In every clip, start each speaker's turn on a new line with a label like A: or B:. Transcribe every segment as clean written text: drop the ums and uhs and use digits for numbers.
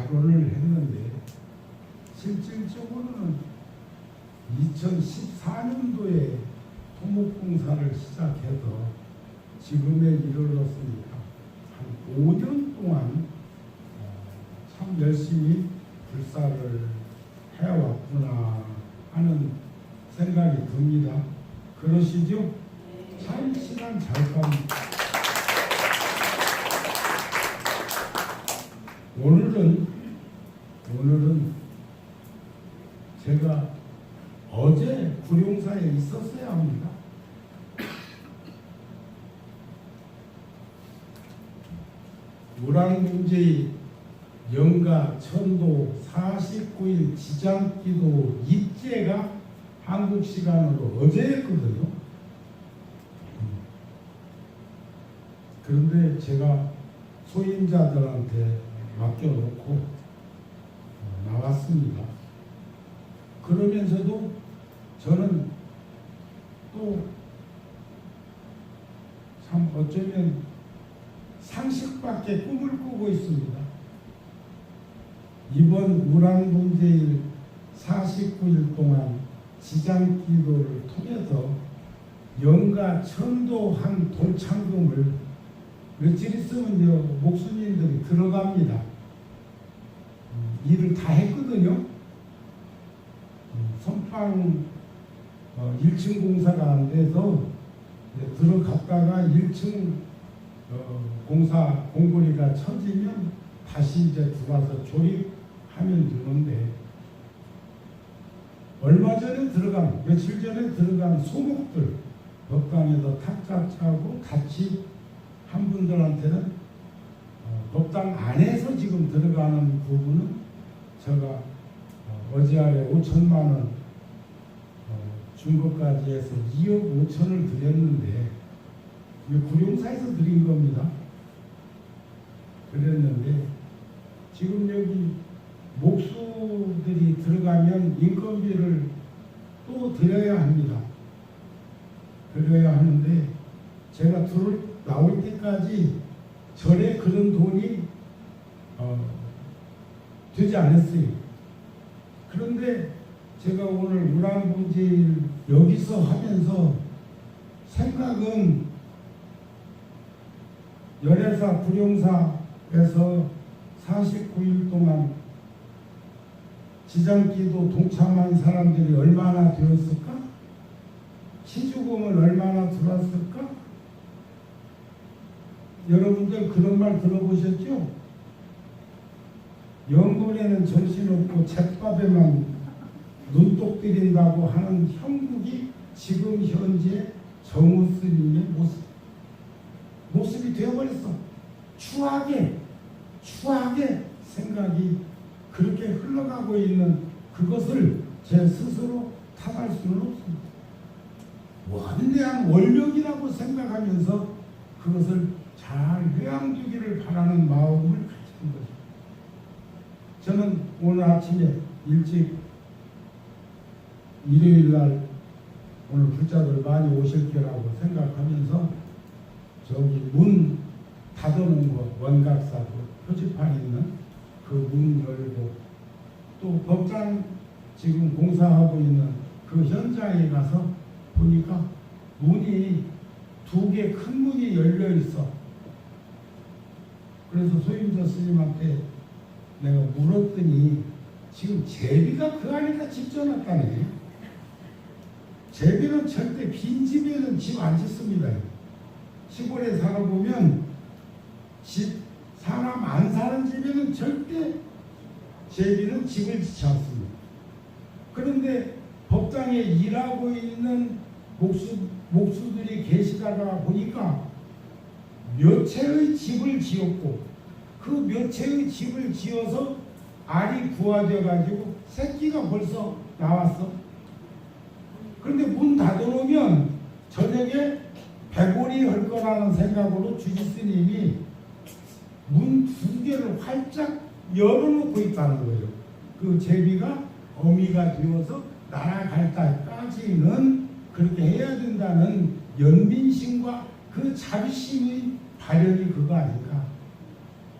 A: 발언을 했는데 실질적으로는 2014년도에 토목공사를 시작해서 지금에 이르렀으니까 한 5년 동안 참 열심히 불사를 해왔구나 하는 생각이 듭니다. 그러시죠? 참 시간 잘 갑니다. 오늘은 제가 어제 구룡사에 있었어야 합니다. 우랑문제의 영가 천도 49일 지장기도 입제가 한국 시간으로 어제였거든요. 그런데 제가 소임자들한테 맡겨놓고 나왔습니다. 그러면서도 저는 또 참 어쩌면 상식밖에 꿈을 꾸고 있습니다. 이번 우랑문제일 49일 동안 지장기도를 통해서 영가 천도한 동창금을 며칠 있으면요 목수님들이 들어갑니다. 일을 다 했거든요. 선빵 1층 공사가 안 돼서 들어갔다가 1층 공사 공고리가 쳐지면 다시 이제 들어와서 조립하면 되는데 얼마 전에 며칠 전에 들어간 소목들 법당에서 탁자 차고 같이 한 분들한테는 법당 안에서 지금 들어가는 부분은 제가 어제 아래 5천만 원 준 것까지 해서 2억 5천을 드렸는데 구룡사에서 드린 겁니다. 그랬는데 지금 여기 목수들이 들어가면 인건비를 또 드려야 합니다. 드려야 하는데 제가 나올 때까지 전에 그런 돈이 되지 않았어요. 그런데 제가 오늘 우랑문제일 여기서 하면서 생각은 열애사 구룡사에서 49일 동안 지장기도 동참한 사람들이 얼마나 되었을까? 시주금은 얼마나 들어왔을까? 여러분들 그런 말 들어보셨죠? 영혼에는 정신없고 잿밥에만 눈독 들인다고 하는 형국이 지금 현재 정우 스님의 모습이 되어버렸어. 추하게 생각이 그렇게 흘러가고 있는 그것을 제 스스로 탓할 수는 없습니다. 원대한 원력이라고 생각하면서 그것을 잘 회양되기를 바라는 마음을 가진 것입니다. 저는 오늘 아침에 일찍 일요일날 오늘 불자들 많이 오실 거라고 생각하면서 저기 문 닫아놓은 거 원각사 표지판 있는 그 문 열고 또 법당 지금 공사하고 있는 그 현장에 가서 보니까 문이 2개 큰 문이 열려 있어. 그래서 소임자 스님한테 내가 물었더니 지금 제비가 그 안에다 집 져놨다네. 제비는 절대 빈 집에는 집 안 짓습니다. 시골에 살아보면 사람 안 사는 집에는 절대 제비는 집을 짓지 않습니다. 그런데 법당에 일하고 있는 목수들이 계시다가 보니까 몇 채의 집을 지었고 그 몇 채의 집을 지어서 알이 부화되어 가지고 새끼가 벌써 나왔어. 그런데 문 닫아놓으면 저녁에 배골이 할 거라는 생각으로 주지스님이 문 2개를 활짝 열어놓고 있다는 거예요. 그 제비가 어미가 되어서 날아갈 때까지는 그렇게 해야 된다는 연민심과 그 자비심의 발현이 그거 아닐까.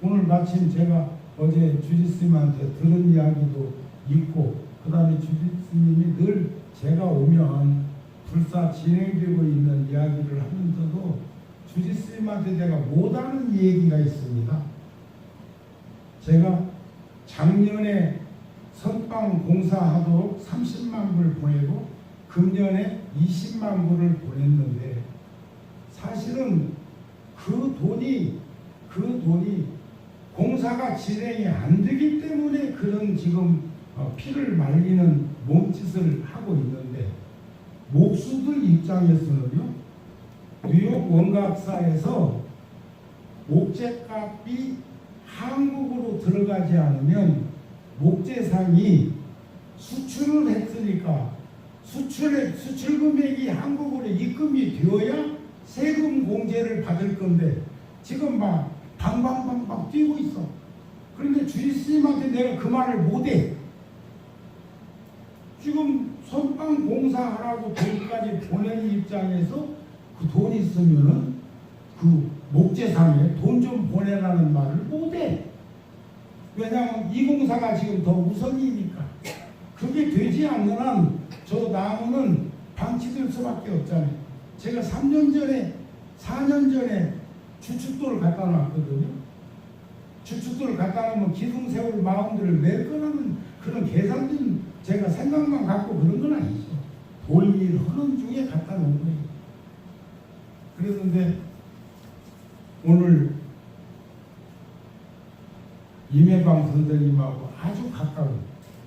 A: 오늘 마침 제가 어제 주지스님한테 들은 이야기도 있고, 그 다음에 주지스님이 늘 제가 오면 불사 진행되고 있는 이야기를 하면서도 주지스님한테 내가 못하는 얘기가 있습니다. 제가 작년에 선방 공사하도록 30만 불 보내고 금년에 20만 불을 보냈는데, 사실은 그 돈이 공사가 진행이 안 되기 때문에 그런 지금 피를 말리는 몸짓을 하고 있는데, 목수들 입장에서는요, 뉴욕 원각사에서 목재값이 한국으로 들어가지 않으면 목재상이 수출을 했으니까 수출 금액이 한국으로 입금이 되어야 세금 공제를 받을 건데, 지금 막 방방방방 뛰고 있어. 그런데 주지스님한테 내가 그 말을 못해. 지금 선방 공사하라고 돈까지 보낸 입장에서 그 돈 있으면은 그 목재상에 돈 좀 보내라는 말을 못해. 왜냐하면 이 공사가 지금 더 우선이니까. 그게 되지 않는 한 저 나무는 방치될 수밖에 없잖아요. 제가 4년 전에 주춧돌을 갖다 놨거든요. 주춧돌을 갖다 놓으면 기둥 세울 마음들을 낼 거라는 그런 계산된 제가 생각만 갖고 그런 건 아니죠. 볼일 하는 중에 갖다 놓은 거예요. 그랬는데 오늘 임혜방 선생님하고 아주 가까운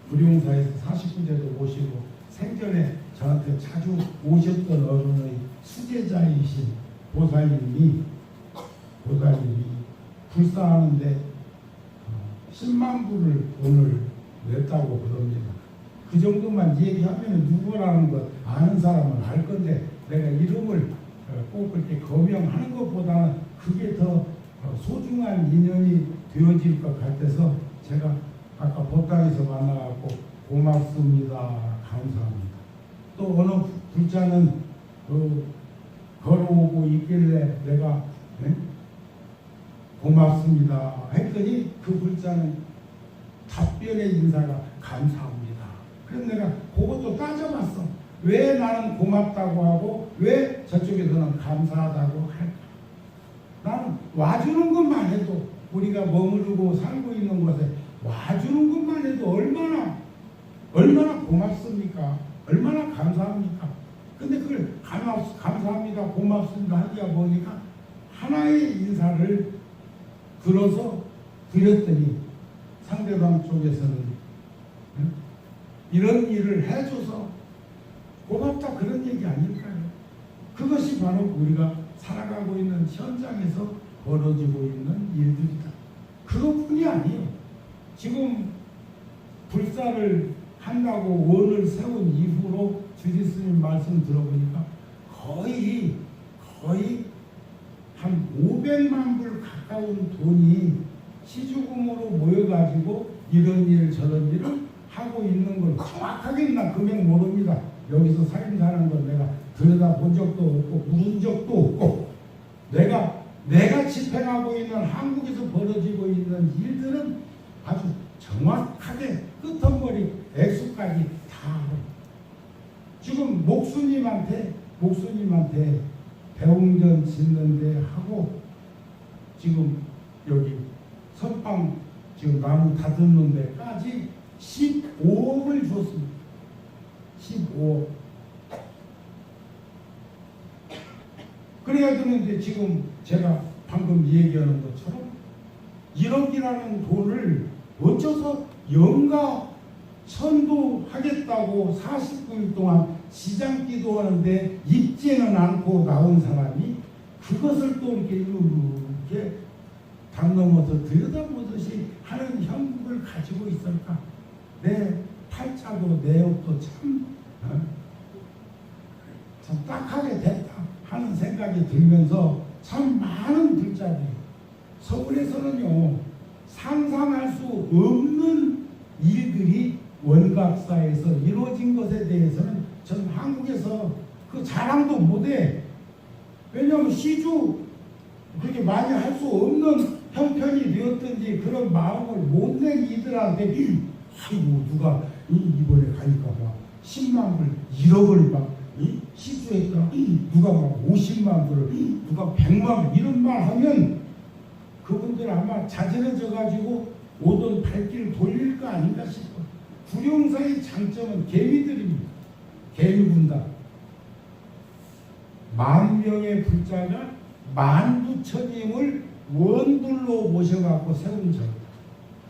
A: 불용사에서 49제도 오시고 생전에 저한테 자주 오셨던 어른의 수제자이신 보살님이 불사하는데 10만 불을 오늘 냈다고 그럽니다. 그 정도만 얘기하면 누구라는 것 아는 사람은 알 건데, 내가 이름을 꼭 그렇게 거명하는 것보다는 그게 더 소중한 인연이 되어질 것 같아서 제가 아까 법당에서 만나갖고 고맙습니다, 감사합니다. 또 어느 불자는 걸어오고 있길래 내가 고맙습니다 했더니 그 불자는 답변의 인사가 감사합니다. 그래서 내가 그것도 따져봤어. 왜 나는 고맙다고 하고 왜 저쪽에서는 감사하다고 할까? 나는 와주는 것만 해도, 우리가 머무르고 살고 있는 곳에 와주는 것만 해도 얼마나 고맙습니까? 얼마나 감사합니까? 근데 그걸 감사합니다, 고맙습니다 하기가 뭐니까 하나의 인사를 들어서 드렸더니 상대방 쪽에서는 이런 일을 해줘서 고맙다 그런 얘기 아닐까요? 그것이 바로 우리가 살아가고 있는 현장에서 벌어지고 있는 일들이다. 그것뿐이 아니에요. 지금 불사를 한다고 원을 세운 이후로 주지스님 말씀 들어보니까 거의 한 500만 불 가까운 돈이 시주금으로 모여가지고 이런 일 저런 일을 하고 있는 걸 정확하게 나 금액 모릅니다. 여기서 살인사는 건 내가 들여다본 적도 없고 물은 적도 없고, 내가 집행하고 있는 한국에서 벌어지고 있는 일들은 아주 정확하게 끝머리 액수까지 다 지금 목수님한테 배웅전 짓는데 하고, 지금 여기 선방 지금 나무 다듬는 데까지 15억을 줬습니다. 15억. 그래야 되는데 지금 제가 방금 얘기하는 것처럼 1억이라는 돈을 어쩌서 영가 천도하겠다고 49일 동안 시장 기도하는데 입지는 않고 나온 사람이 그것을 또 이렇게 당 넘어서 들여다보듯이 하는 형국을 가지고 있을까? 내 팔자도 내 옷도 참 딱하게 됐다 하는 생각이 들면서 참 많은 불자들이 서울에서는요 상상할 수 없는 일들이 원각사에서 이루어진 것에 대해서는 전 한국에서 그 자랑도 못해. 왜냐하면 시주 그렇게 많이 할 수 없는 형편이 되었든지 그런 마음을 못 낸 이들한테 아이고 누가 이번에 가니까 막 10만 불 1억을 막 시주했더라, 누가 막 50만 불을, 누가 100만 불 이런 말 하면 그분들 아마 자제해져 가지고 오던 발길을 돌릴 거 아닌가 싶어. 불용사의 장점은 개미들입니다. 개미군단. 10,000명의 불자가 만부처님을 원불로 모셔갖고 세운 절.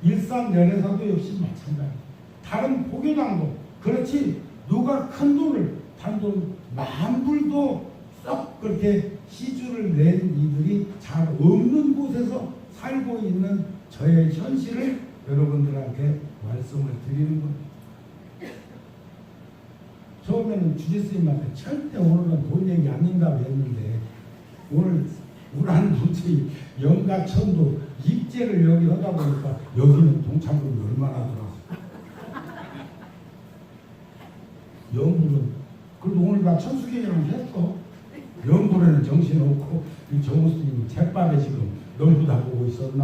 A: 일산연회사도 역시 마찬가지. 다른 포교당도 그렇지 누가 큰 돈을 단돈 10,000불도 썩 그렇게 시주를 낸 이들이 잘 없는 곳에서 살고 있는 저의 현실을 여러분들한테 말씀을 드리는 겁니다. 처음에는 주지스님한테 절대 오늘은 돈 얘기 안 한다고 했는데 오늘 우란부처의 영가천도 입제를 여기 하다 보니까 여기는 동참금이 얼마나 들어왔어. 영불은 그래도 오늘 나 천수경이랑 했어. 영불에는 정신없고 이 정우스님이 잿밥에 지금 너무 다 보고 있었나.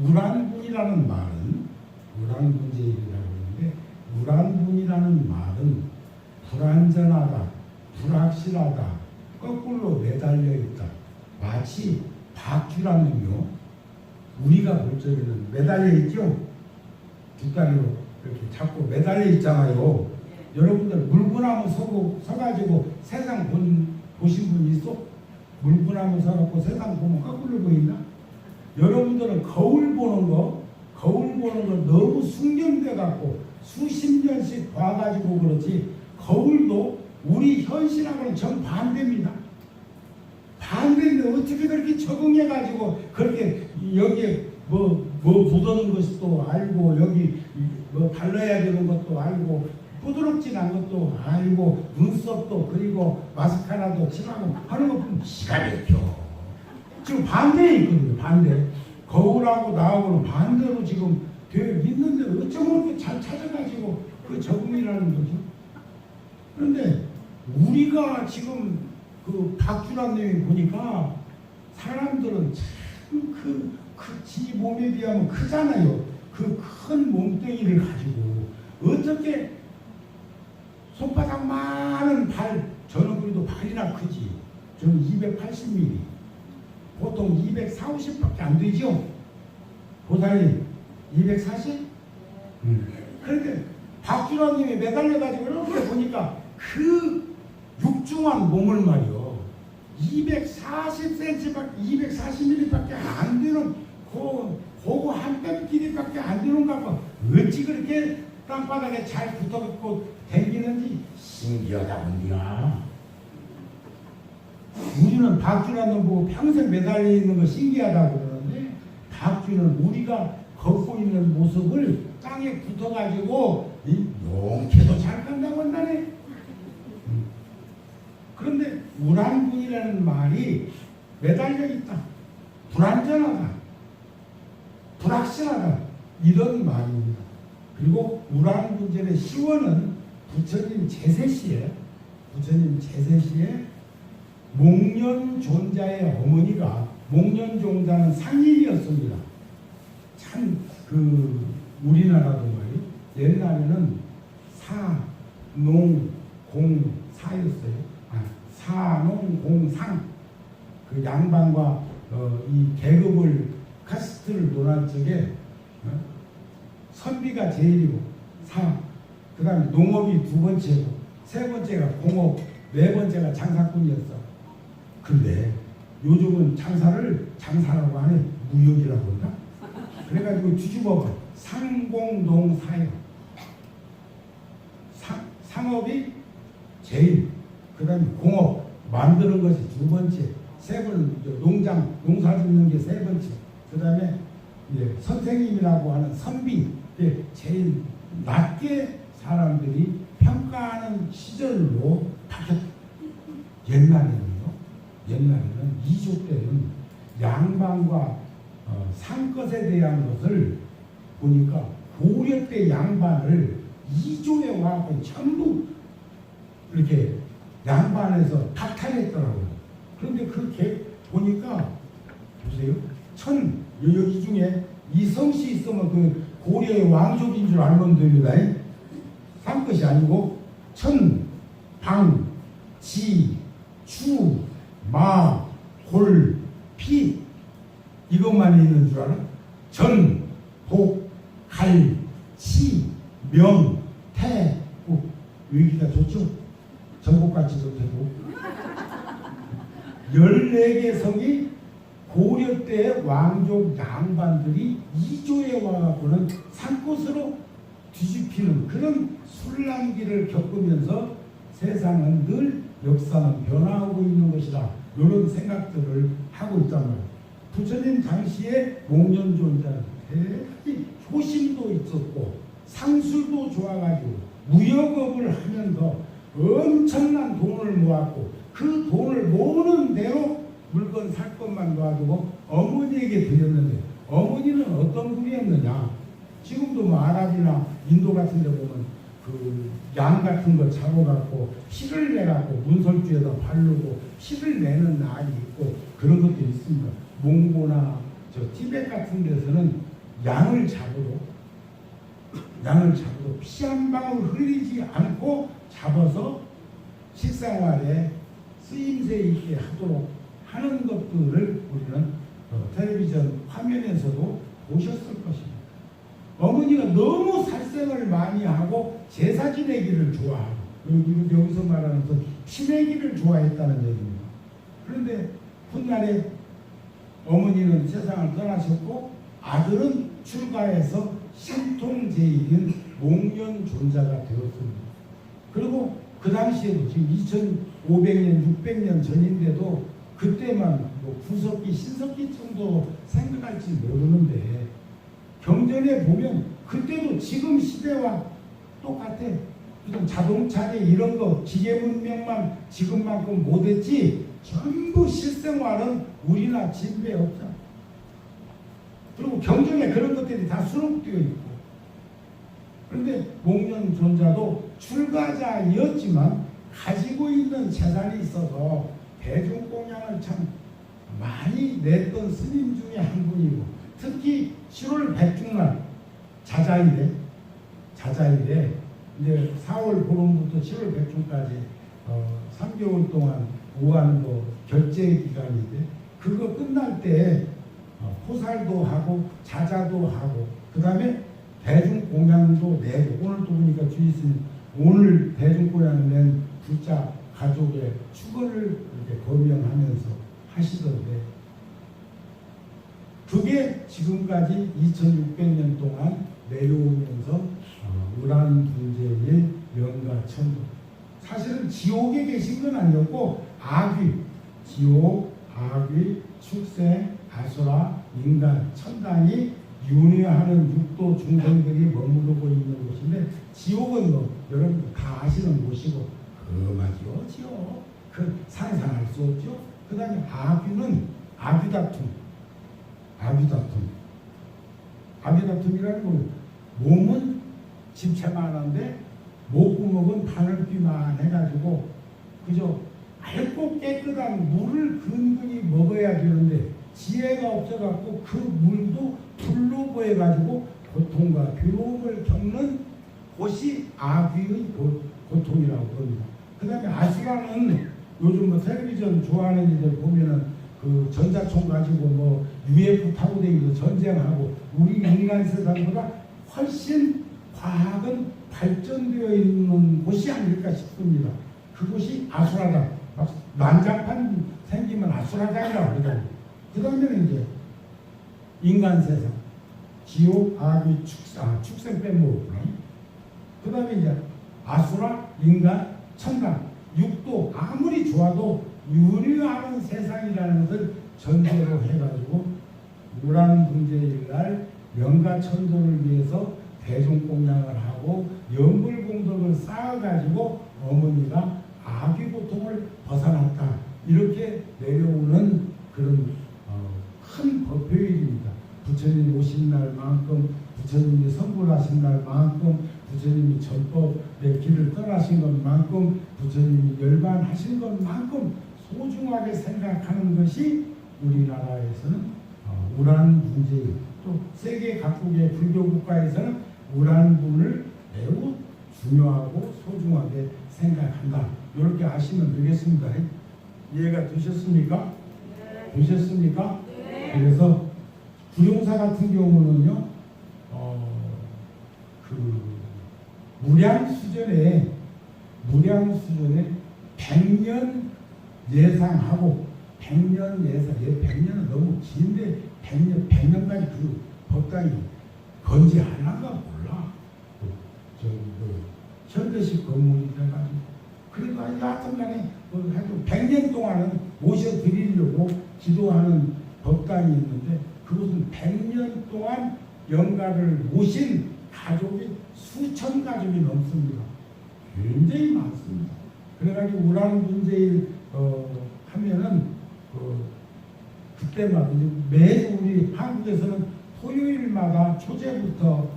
A: 우란분이라는 말은 우란분제일이라고 하는데 우란분이라는 말은 불안전하다, 불확실하다, 거꾸로 매달려 있다. 마치 박쥐라는요. 우리가 볼 적에는 매달려 있죠. 뒷다리로 이렇게 잡고 매달려 있잖아요. 여러분들 물구나무 서가지고 세상 보신 분 있어? 물구나무 서갖고 세상 보면 거꾸로 보인다? 여러분들은 거울 보는 거 너무 숙련돼갖고 수십 년씩 봐가지고 그렇지 거울도 우리 현실하고는 정반대입니다. 반대인데 어떻게 그렇게 적응해가지고 그렇게 여기에 뭐 묻어는 것도 알고 여기 뭐 발라야 되는 것도 알고 부드럽진 않은 것도 알고 눈썹도 그리고 마스카라도 칠하고 하는 것 보면 시간이 없죠. 지금 반대에 있거든요. 반대. 거울하고 나하고는 반대로 지금 되어 있는데 어쩌면 그렇게 잘 찾아가지고 그 적응이라는 거죠. 그런데 우리가 지금 그 박주란님이 보니까 사람들은 참 지 몸에 비하면 크잖아요. 그 큰 몸뚱이를 가지고 어떻게 손바닥 많은 발, 저는 그래도 발이나 크지. 저는 280mm. 보통 240밖에 안 되죠. 보살님 240? 그런데 박주라님이 매달려가지고 이렇게 보니까 그 육중한 몸을 말이요 240cm밖에 240mm밖에 안 되는 그거 한 뼘 길이밖에 안 되는가 봐. 어찌 그렇게 땅바닥에 잘 붙어갖고 댕기는지 신기하다 본디야. 우리는 박쥐라는 보고 평생 매달려 있는 거 신기하다고 그러는데 박쥐는 우리가 걷고 있는 모습을 땅에 붙어가지고 용케도 잘 간다고 한다네. 그런데 우란분이라는 말이 매달려 있다, 불안전하다, 불확실하다 이런 말입니다. 그리고 우란분절의 시원은 부처님 제세시에 목련존자의 어머니가 목련존자는 상인이었습니다. 참 우리나라도 말이 옛날에는 사농공사였어요. 사농공상 그 양반과 이 계급을 카스트를 논할 적에 선비가 제일이고 그 다음에 농업이 두 번째고 세 번째가 공업, 네 번째가 장사꾼이었어. 근데 요즘은 장사라고 하네. 무역이라고 한다. 그래가지고 뒤집어봐. 상공농사요. 상업이 제일, 그 다음에 공업, 만드는 것이 두 번째, 세 번째, 농사 짓는 게 세 번째, 그 다음에 선생님이라고 하는 선비, 제일 낮게 사람들이 평가하는 시절로 바뀌었다. 옛날에는 이조 때는 양반과 상것에 대한 것을 보니까 고려 때 양반을 이조에 와서 전부 이렇게 양반에서 박탈했더라고요. 그런데 그렇게 보니까 보세요. 여기 중에 이 성씨 있으면 그 고려의 왕족인 줄 알면 됩니다. 산 것이 아니고 천, 방, 지, 추, 마, 골, 피 이것만 있는 줄 알아? 전, 복, 갈, 치, 명, 태, 국 여기가 좋죠? 전복같이도 되고 14개 성이 고려 때 왕족 양반들이 이조에 와갖고는 산곳으로 뒤집히는 그런 순란기를 겪으면서 세상은 늘 역사는 변화하고 있는 것이다. 이런 생각들을 하고 있단 말이에요. 부처님 당시에 목련존자는 대단히 효심도 있었고 상술도 좋아가지고 무역업을 하면서 엄청난 돈을 모았고 그 돈을 모으는 대로 물건 살 것만 놔두고 어머니에게 드렸는데 어머니는 어떤 분이었느냐. 지금도 뭐 아랍이나 인도 같은 데 보면 그 양 같은 거 잡아갖고 피를 내갖고 문설주에다 바르고 피를 내는 날이 있고 그런 것도 있습니다. 몽고나 저 티벳 같은 데서는 양을 잡으러 피 한 방울 흘리지 않고 잡아서 식생활에 쓰임새 있게 하도록 하는 것들을 우리는 텔레비전 화면에서도 보셨을 것입니다. 어머니가 너무 살생을 많이 하고 제사 지내기를 좋아하고 여기서 말하는 피 내기를 좋아했다는 얘기입니다. 그런데 훗날에 어머니는 세상을 떠나셨고 아들은 출가해서 신통제일인 목련존자가 되었습니다. 그리고 그 당시에도 지금 2500년, 600년 전인데도 그때만 뭐 구석기, 신석기 정도 생각할지 모르는데 경전에 보면 그때도 지금 시대와 똑같아. 자동차에 이런 거 기계 문명만 지금만큼 못했지 전부 실생활은 우리나 진배 없잖아. 그리고 경전에 그런 것들이 다 수록되어 있고 그런데 목련존자도 출가자였지만 가지고 있는 재산이 있어서 대중공양을 참 많이 냈던 스님 중에 한 분이고 특히 7월 백중날 자자일에 이제 4월 보름부터 7월 백중까지 3개월 동안 우한도 결제 기간인데 그거 끝날 때 호살도 하고 자자도 하고 그 다음에 대중공양도 내고 오늘도 보니까 주의스님 오늘 대중공양 낸 부자 가족의 추거를 이렇게 거명하면서 하시던데 그게 지금까지 2600년 동안 내려오면서 우란분재의 명가천도 사실은 지옥에 계신 건 아니었고 악귀, 지옥, 악귀, 축생, 아수라, 인간, 천당이 윤회하는 육도 중생들이 머무르고 있는 곳인데 지옥은 뭐 여러분 다 아시는 곳이고 험하지요. 지옥. 그 상상할 수 없죠. 그 다음에 악귀는 아귀다툼이라는 건 몸은 집채만한데 목구멍은 바늘귀만 해가지고 그저 맑고 깨끗한 물을 근근히 먹어야 되는데 지혜가 없어갖고 그 물도 불로 보여가지고 고통과 괴로움을 겪는 곳이 악귀의 고통이라고 합니다. 그 다음에 아수라는 요즘 뭐 텔레비전 좋아하는 이들 보면은 그 전자총 가지고 뭐 UFO 타고 다니고 전쟁하고 우리 인간 세상보다 훨씬 과학은 발전되어 있는 곳이 아닐까 싶습니다. 그곳이 아수라다. 난장판 생기면 아수라장이라고 그러거든요. 그 다음에는 이제 인간 세상, 지옥, 악귀, 축생 빼먹었구나. 그 다음에 이제 아수라, 인간, 천당, 육도 아무리 좋아도 유리하는 세상이라는 것을 전제로 해가지고 우란분재일날 명가천도를 위해서 대중공양을 하고 연불공덕을 쌓아가지고 어머니가 악귀 고통을 벗어났다. 이렇게 내려오는 그런 큰 법회일입니다. 부처님 오신 날만큼 부처님이 선불하신 날만큼 부처님이 전법의 길을 떠나신 것만큼 부처님이 열반하신 것만큼 소중하게 생각하는 것이 우리나라에서는 우란 문제, 또 세계 각국의 불교 국가에서는 우란분을 매우 중요하고 소중하게 생각한다. 이렇게 아시면 되겠습니다. 이해가 되셨습니까? 되셨습니까? 그래서 구룡사 같은 경우는요, 무량수전에 100년 예상하고 100년은 너무 긴데 100년까지 그 법당이 건재하는가 몰라. 현대식 건물이 돼가지고 그래도 하여튼간에 해도 100년 동안은 모셔드리려고 기도하는 법당이 있는데 그것은 100년 동안 영가를 모신 가족이 수천 가족이 넘습니다. 굉장히 많습니다. 그래가지고 우란 문제일 하면은 그때마다 매주 우리 한국에서는 토요일마다 초제부터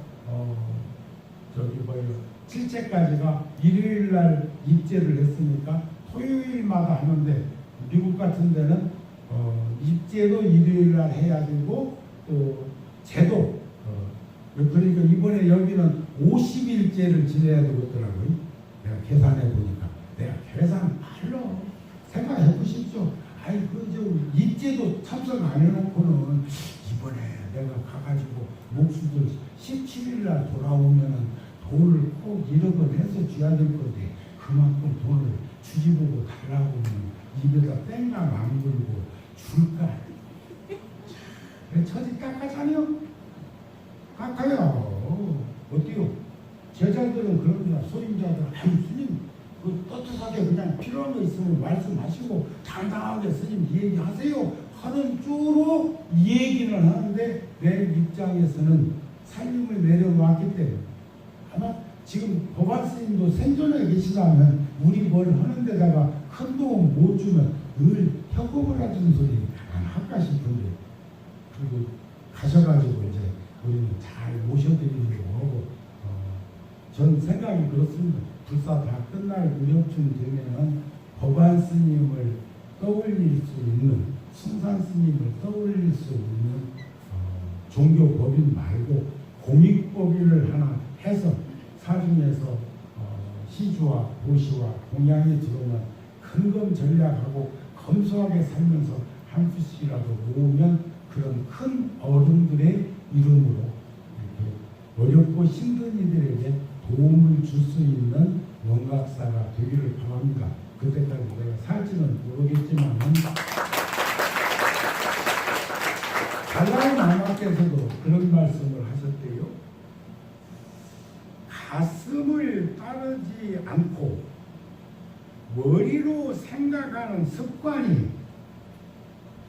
A: 칠제까지가 일요일날 입제를 했으니까 토요일마다 하는데 미국 같은 데는 입제도 일요일날 해야 되고 또 제도 그러니까 이번에 여기는 50일제를 지내야 되겠더라고요. 내가 계산해 보니까 내가 계산 말로 생각해 보십시오. 아이 입제도 참석 안 해놓고는 이번에 내가 가가지고 목수들 17일날 돌아오면은 돈을 꼭 1억 원 해서 줘야 될 건데 그만큼 돈을 주지 보고 달라고 하면 입에다 땡감 안 걸고 줄까? 처지 깎아잖아요. 깎아요. 어때요? 제자들은 그럽니다. 소임자들은 아유 스님 떳떳하게 그냥 필요한 거 있으면 말씀하시고 당당하게 스님 얘기하세요 하는 쪽으로 얘기는 하는데 내 입장에서는 살림을 내려놓았기 때문에 아마 지금 법안 스님도 생존에 계시다면 우리 뭘 하는 데다가 큰 도움 못 주면 늘 협업을 하는 소리 안 할까 싶은데 그리고 가셔가지고 이제 우리는 잘 모셔드리려고 하고 전 생각이 그렇습니다. 불사 다 끝날 무렵쯤 되면은 법안 스님을 떠올릴 수 있는 승산 스님을 떠올릴 수 있는 종교법인 말고 공익법인을 하나 해서 사중에서 시주와 보시와 공양이 들어오면 근검 전략하고 검소하게 살면서 한 푼씩이라도 모으면 그런 큰 어른들의 이름으로 이렇게 어렵고 힘든 이들에게 도움을 줄 수 있는 원각사가 되기를 바랍니다. 그때까지 내가 살지는 모르겠지만 달라의 마마께서도 그런 말씀을 하셨대요. 가슴을 따르지 않고 머리로 생각하는 습관이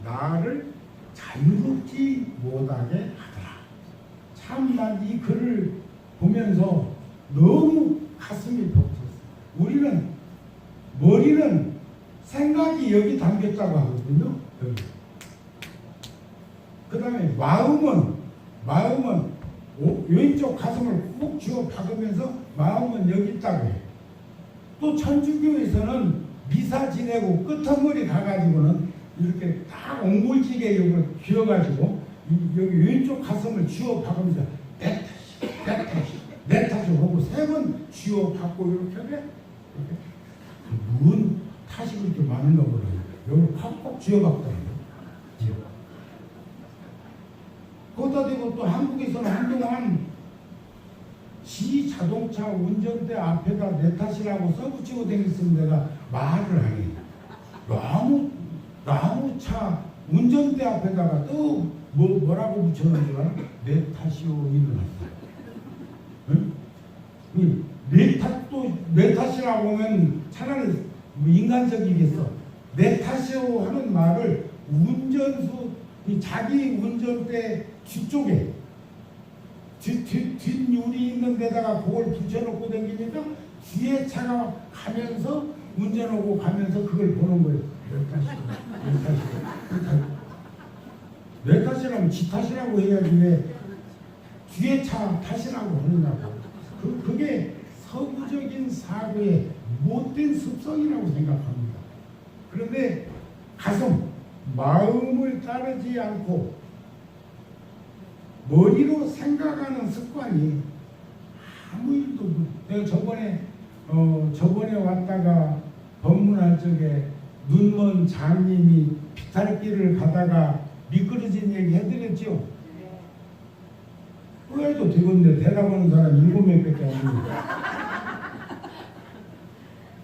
A: 나를 자유롭지 못하게 하더라. 참 난 이 글을 보면서 너무 가슴이 벅찼어요. 우리는 머리는 생각이 여기 담겼다고 하거든요. 여기. 그 다음에 마음은 왼쪽 가슴을 꾹 쥐어 박으면서 마음은 여기 있다고 해요. 또 천주교에서는 미사 지내고 끄트머리 가가지고는 이렇게 딱 옹골지게 여기 쥐어가지고 여기 왼쪽 가슴을 쥐어 박으면서 내 탓이 하고 3번 쥐어 박고 이렇게 하게 뭔 탓이 그렇게 많은가 몰라요. 여기 팍팍 쥐어 박더라고요. 거기다 대고 또 한국에서는 한동안 지 자동차 운전대 앞에다 내 탓이라고 써붙이고 다녔으면 내가 말을 하니 나무차 운전대 앞에다가 또 뭐라고 붙여놓은 줄 알아? 내 탓이요 일어났어요. 응? 내 탓이라고 하면 차라리 인간적이겠어. 내 탓이요 하는 말을 운전수 자기 운전대 뒤쪽에 뒷유리 있는 데다가 그걸 붙여놓고 다니니까 뒤에 차가 가면서 운전하고 가면서 그걸 보는 거예요. 내 탓이라면 지 탓이라고 해야지 왜 뒤에 차 탓이라고 하느냐고. 그게 서구적인 사고의 못된 습성이라고 생각합니다. 그런데 가슴, 마음을 따르지 않고 머리로 생각하는 습관이 아무 일도 없고, 내가 저번에 왔다가 법문할 적에 눈먼 장님이 비탈길을 가다가 미끄러진 얘기 해드렸죠? 그래도 되겠는데 대답하는 사람 7명밖에 안 되는데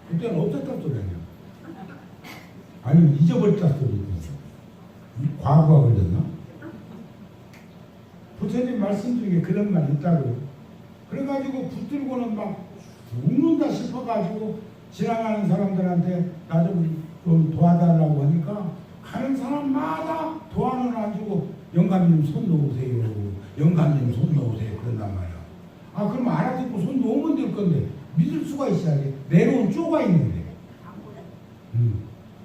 A: 그때는 없었다 소리 아니야. 아니면 잊어버렸다 소리. 과거가 걸렸나? 부처님 말씀 중에 그런 말 있다고요. 그래가지고 붙들고는 막 죽는다 싶어가지고 지나가는 사람들한테 나 좀 도와달라고 하니까 가는 사람마다 도와는 안 주고 영감님 손 놓으세요. 영감님 손 놓으세요. 그런단 말이야. 아 그럼 알아듣고 손 놓으면 될 건데 믿을 수가 있어야지. 내려온 쪼가 있는데.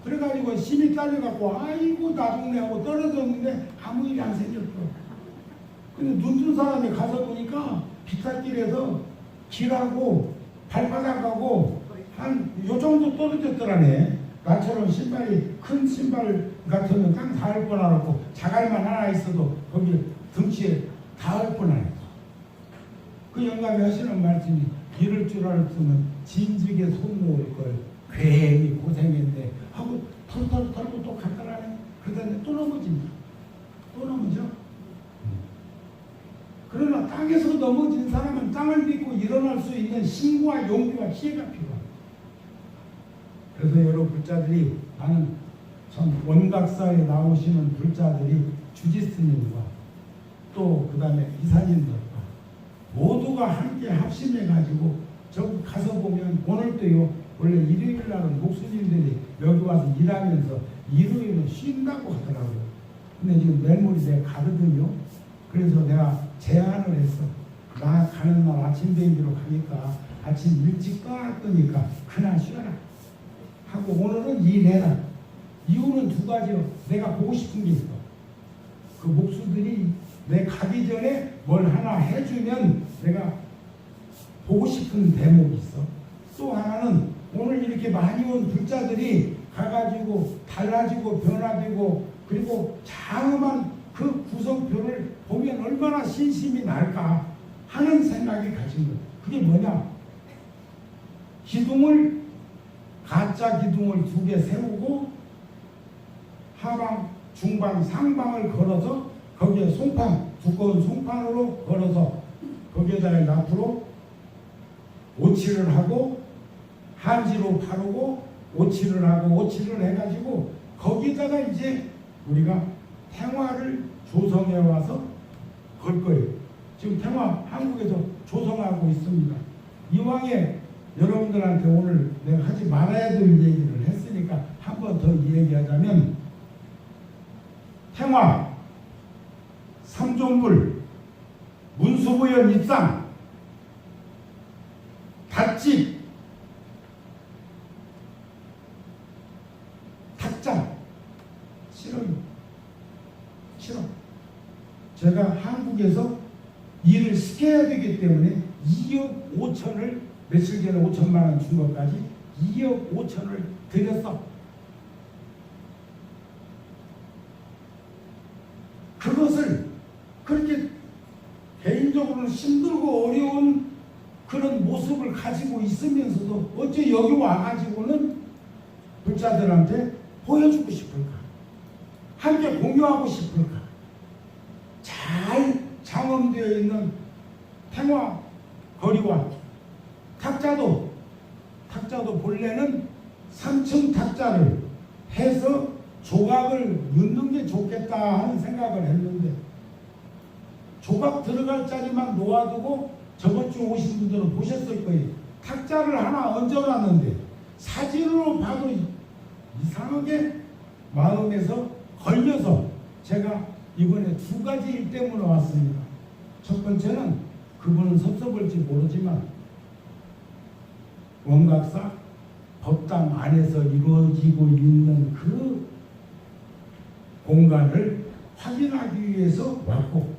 A: 그래가지고 심이 딸려갖고 아이고 나중내하고 떨어졌는데 아무 일이 안 생겼어. 근데 눈뜬 사람이 가서 보니까 비탈길에서 길하고 발바닥하고 한 요 정도 떨어졌더라네. 나처럼 신발이 큰 신발 같으면 땅 닿을 뻔하고 자갈만 하나 있어도 거기 등치에 닿을 뻔하네. 그 영감이 하시는 말씀이 이럴 줄 알았으면 진즉에 손 놓을 걸 괜히 고생했네 하고 털고 또 갔더라네. 그러더니 또 넘어진다. 또 넘어져. 그러나 땅에서 넘어진 사람은 땅을 믿고 일어날 수 있는 힘과 용기와 지혜가 필요합니다. 그래서 여러 불자들이 나는 참 원각사에 나오시는 불자들이 주지스님과 또 그 다음에 이사님들과 모두가 함께 합심해가지고 저기 가서 보면 오늘도요 원래 일요일 날은 목수님들이 여기 와서 일하면서 일요일은 쉰다고 하더라고요. 근데 지금 내일 모레 내가 가거든요. 그래서 내가 제안을 했어. 나 가는 날 아침 비행기로 가니까 아침 일찍 떠날 거니까 그날 쉬어라 하고 오늘은 일해라. 이유는 두 가지요. 내가 보고 싶은 게 있어. 그 목수들이 내 가기 전에 뭘 하나 해주면 내가 보고 싶은 대목이 있어. 또 하나는 오늘 이렇게 많이 온 불자들이 가가지고 달라지고 변화되고 그리고 장엄한 그 구성표를 보면 얼마나 신심이 날까 하는 생각이 가진 거예요. 그게 뭐냐? 기둥을 가짜 기둥을 2개 세우고 하방, 중방, 상방을 걸어서 거기에 송판, 두꺼운 송판으로 걸어서 거기에다가 앞으로 오칠을 하고 한지로 바르고 오칠을 하고 오칠을 해가지고 거기다가 이제 우리가 탱화를 조성해 와서 걸 거예요. 지금 탱화 한국에서 조성하고 있습니다. 이왕에 여러분들한테 오늘 내가 하지 말아야 될 얘기를 했으니까 한 번 더 얘기하자면 탱화, 삼존불, 문수부연 입상, 닷집, 탁장, 실험. 제가 한국에서 일을 시켜야 되기 때문에 2억 5천을 며칠 전에 5천만 원 준 것까지 2억 5천을 드렸어. 그것을 그렇게 개인적으로는 힘들고 어려운 그런 모습을 가지고 있으면서도 어째 여기 와가지고는 불자들한테 보여주고 싶을까? 함께 공유하고 싶을까? 잘 장엄되어 있는 탱화 거리와 탁자도 본래는 3층 탁자를 해서 조각을 넣는 게 좋겠다 하는 생각을 했는데 조각 들어갈 자리만 놓아두고 저번 주 오신 분들은 보셨을 거예요. 탁자를 하나 얹어놨는데 사진으로 봐도 이상하게 마음에서 걸려서 제가 이번에 2가지 일 때문에 왔습니다. 첫 번째는 그분은 섭섭할지 모르지만 원각사 법당 안에서 이루어지고 있는 그 공간을 확인하기 위해서 왔고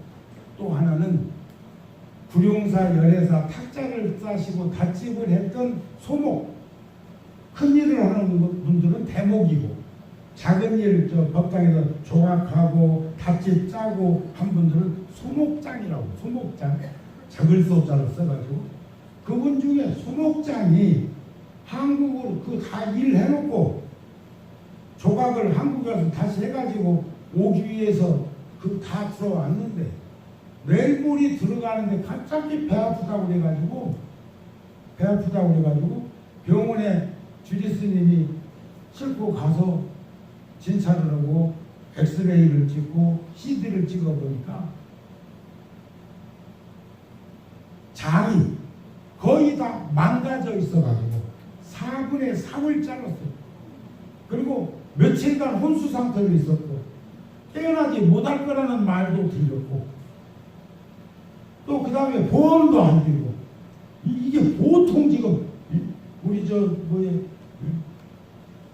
A: 또 하나는 구룡사 열애사 탁자를 싸시고 닷집을 했던 소목 큰 일을 하는 분들은 대목이고 작은 일 법당에서 조각하고 닷집 짜고 한 분들은 소목장이라고, 소목장, 적을 소자로 써가지고 그분 중에 소목장이 한국으로 그 다 일해놓고 조각을 한국에 가서 다시 해가지고 오기 위해서 그 다 들어왔는데 내일모레 들어가는데 갑자기 배 아프다고 그래가지고 병원에 주지스님이 싣고 가서 진찰을 하고 엑스레이를 찍고 CD를 찍어보니까 장이 거의 다 망가져 있어가지고 4분의 3을 잘랐어요. 그리고 며칠간 혼수 상태로 있었고 깨어나지 못할 거라는 말도 들렸고 또 그 다음에 보험도 안 들고 이게 보통 지금 우리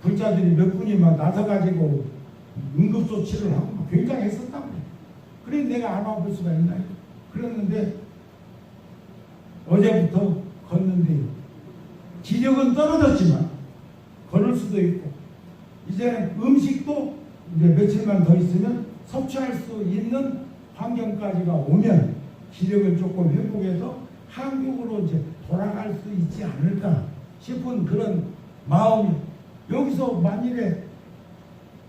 A: 불자들이 몇 분이 막 나서가지고 응급조치를 하고 굉장했었단 말이에요. 그래 내가 안 와볼 수가 있나요? 그랬는데 어제부터 걷는데요. 기력은 떨어졌지만 걸을 수도 있고 이제 음식도 이제 며칠만 더 있으면 섭취할 수 있는 환경까지가 오면 기력을 조금 회복해서 한국으로 이제 돌아갈 수 있지 않을까 싶은 그런 마음이 여기서 만일에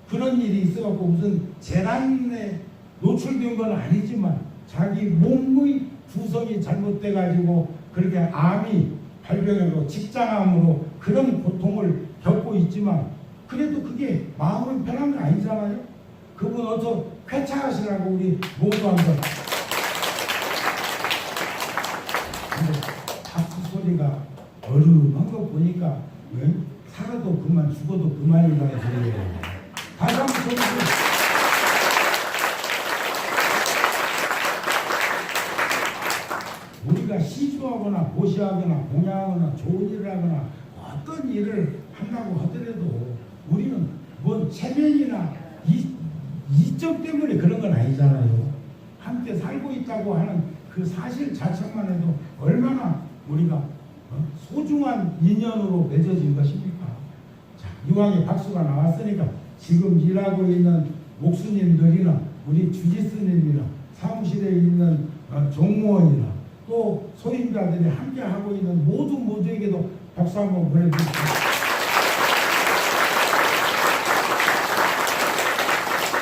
A: 그런 일이 있어갖고 무슨 재난에 노출된 건 아니지만 자기 몸의 구성이 잘못돼가지고 그렇게 암이 발병하고 직장암으로 그런 고통을 겪고 있지만 그래도 그게 마음은 편한 거 아니잖아요. 그분 어서 쾌차하시라고 우리 모두 한번. 근데 박수 소리가 얼음한 거 보니까 왜? 살아도 그만 죽어도 그만이라는 소리예요. 다시 한번 소리 우리가 시주하거나 보시하거나 공양하거나 좋은 일을 하거나 어떤 일을 한다고 하더라도 우리는 뭔 체면이나 이점 때문에 그런 건 아니잖아요. 함께 살고 있다고 하는 그 사실 자체만 해도 얼마나 우리가 소중한 인연으로 맺어진 것입니까? 자, 이왕에 박수가 나왔으니까 지금 일하고 있는 목수님들이나 우리 주지스님이나 사무실에 있는 종무원이나 또 소임자들이 함께 하고 있는 모두에게도 박수 한번 보내주십시오.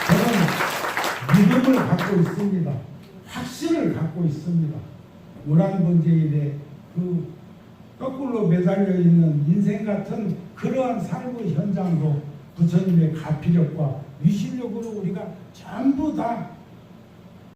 A: 저는 믿음을 갖고 있습니다. 확신을 갖고 있습니다. 오란번제일에 그 거꾸로 매달려 있는 인생 같은 그러한 삶의 현장도 부처님의 가피력과 위실력으로 우리가 전부 다